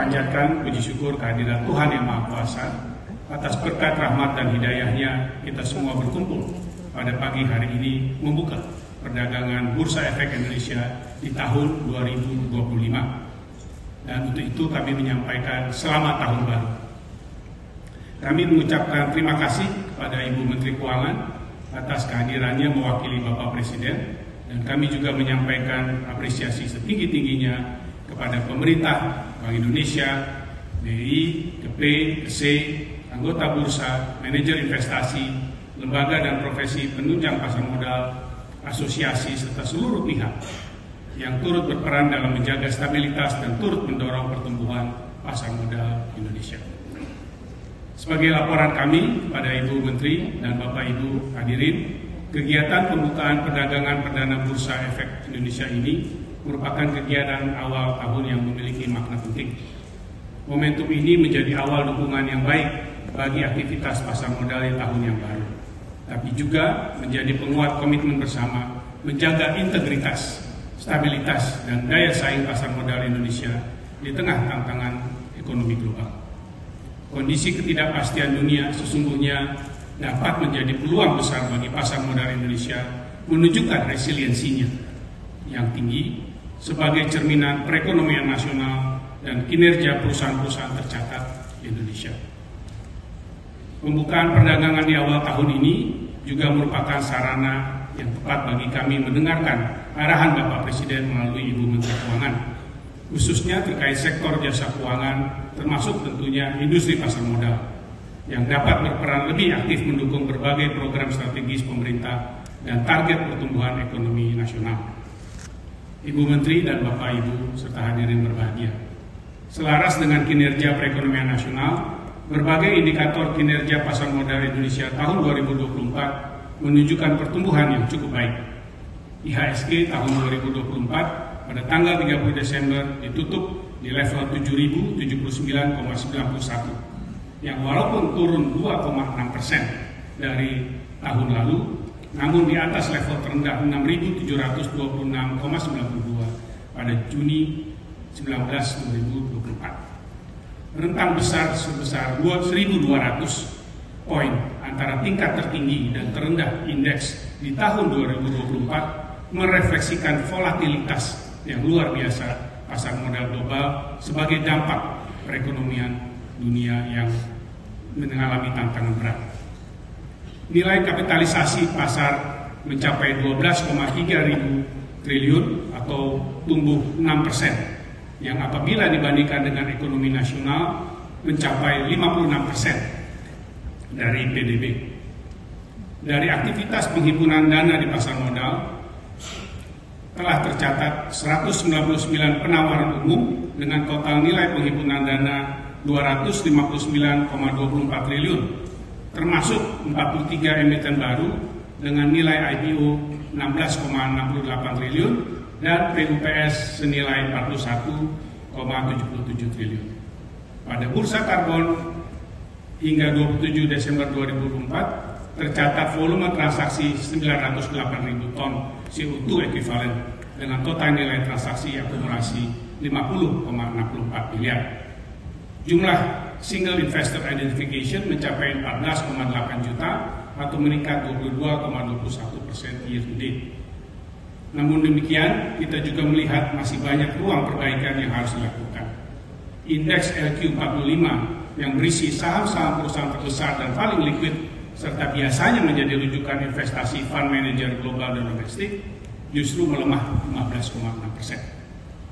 panjatkan puji syukur kehadiran Tuhan Yang Maha Kuasa. Atas berkat rahmat dan hidayahnya, kita semua berkumpul pada pagi hari ini membuka perdagangan Bursa Efek Indonesia di tahun 2025. Dan untuk itu kami menyampaikan selamat tahun baru. Kami mengucapkan terima kasih kepada Ibu Menteri Keuangan atas kehadirannya mewakili Bapak Presiden, dan kami juga menyampaikan apresiasi setinggi-tingginya kepada pemerintah, Bank Indonesia, BI, KP, KC, anggota bursa, manajer investasi, lembaga dan profesi penunjang pasar modal, asosiasi, serta seluruh pihak yang turut berperan dalam menjaga stabilitas dan turut mendorong pertumbuhan pasar modal Indonesia. Sebagai laporan kami pada Ibu Menteri dan Bapak Ibu hadirin, kegiatan pembukaan perdagangan perdana Bursa Efek Indonesia ini merupakan kegiatan awal tahun yang memiliki makna penting. Momentum ini menjadi awal dukungan yang baik bagi aktivitas pasar modal di tahun yang baru, tapi juga menjadi penguat komitmen bersama menjaga integritas, stabilitas, dan daya saing pasar modal Indonesia di tengah tantangan ekonomi global. Kondisi ketidakpastian dunia sesungguhnya dapat menjadi peluang besar bagi pasar modal Indonesia menunjukkan resiliensinya yang tinggi sebagai cerminan perekonomian nasional dan kinerja perusahaan-perusahaan tercatat di Indonesia. Pembukaan perdagangan di awal tahun ini juga merupakan sarana yang tepat bagi kami mendengarkan arahan Bapak Presiden melalui Ibu Menteri Keuangan, khususnya terkait sektor jasa keuangan, termasuk tentunya industri pasar modal, yang dapat berperan lebih aktif mendukung berbagai program strategis pemerintah dan target pertumbuhan ekonomi nasional. Ibu Menteri dan Bapak Ibu serta hadirin berbahagia, selaras dengan kinerja perekonomian nasional, berbagai indikator kinerja pasar modal Indonesia tahun 2024 menunjukkan pertumbuhan yang cukup baik. IHSG tahun 2024 pada tanggal 30 Desember ditutup di level 7.079,91, yang walaupun turun 2,6% dari tahun lalu, namun di atas level terendah 6.726,92 pada Juni 2024. Rentang besar sebesar 1.200 poin antara tingkat tertinggi dan terendah indeks di tahun 2024 merefleksikan volatilitas yang luar biasa pasar modal global sebagai dampak perekonomian dunia yang mengalami tantangan berat. Nilai kapitalisasi pasar mencapai 12,3 ribu triliun atau tumbuh 6%. Yang apabila dibandingkan dengan ekonomi nasional mencapai 56% dari PDB. Dari aktivitas penghimpunan dana di pasar modal telah tercatat 199 penawaran umum dengan total nilai penghimpunan dana 259,24 triliun, termasuk 43 emiten baru dengan nilai IPO 16,68 triliun dan PUPS senilai 41,77 triliun. Pada bursa karbon hingga 27 Desember 2024 tercatat volume transaksi 908.000 ton CO2 ekivalen dengan total nilai transaksi akumulasi 50,64 miliar. Jumlah single investor identification mencapai 14,8 juta atau meningkat 22,21% year to date. Namun demikian, kita juga melihat masih banyak ruang perbaikan yang harus dilakukan. Indeks LQ45 yang berisi saham-saham perusahaan terbesar dan paling liquid serta biasanya menjadi rujukan investasi fund manager global dan domestik justru melemah 15,6%.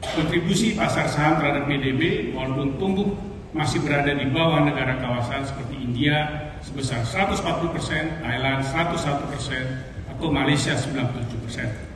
Kontribusi pasar saham terhadap PDB walaupun tumbuh masih berada di bawah negara kawasan seperti India sebesar 140%, Thailand 101%, atau Malaysia 97%.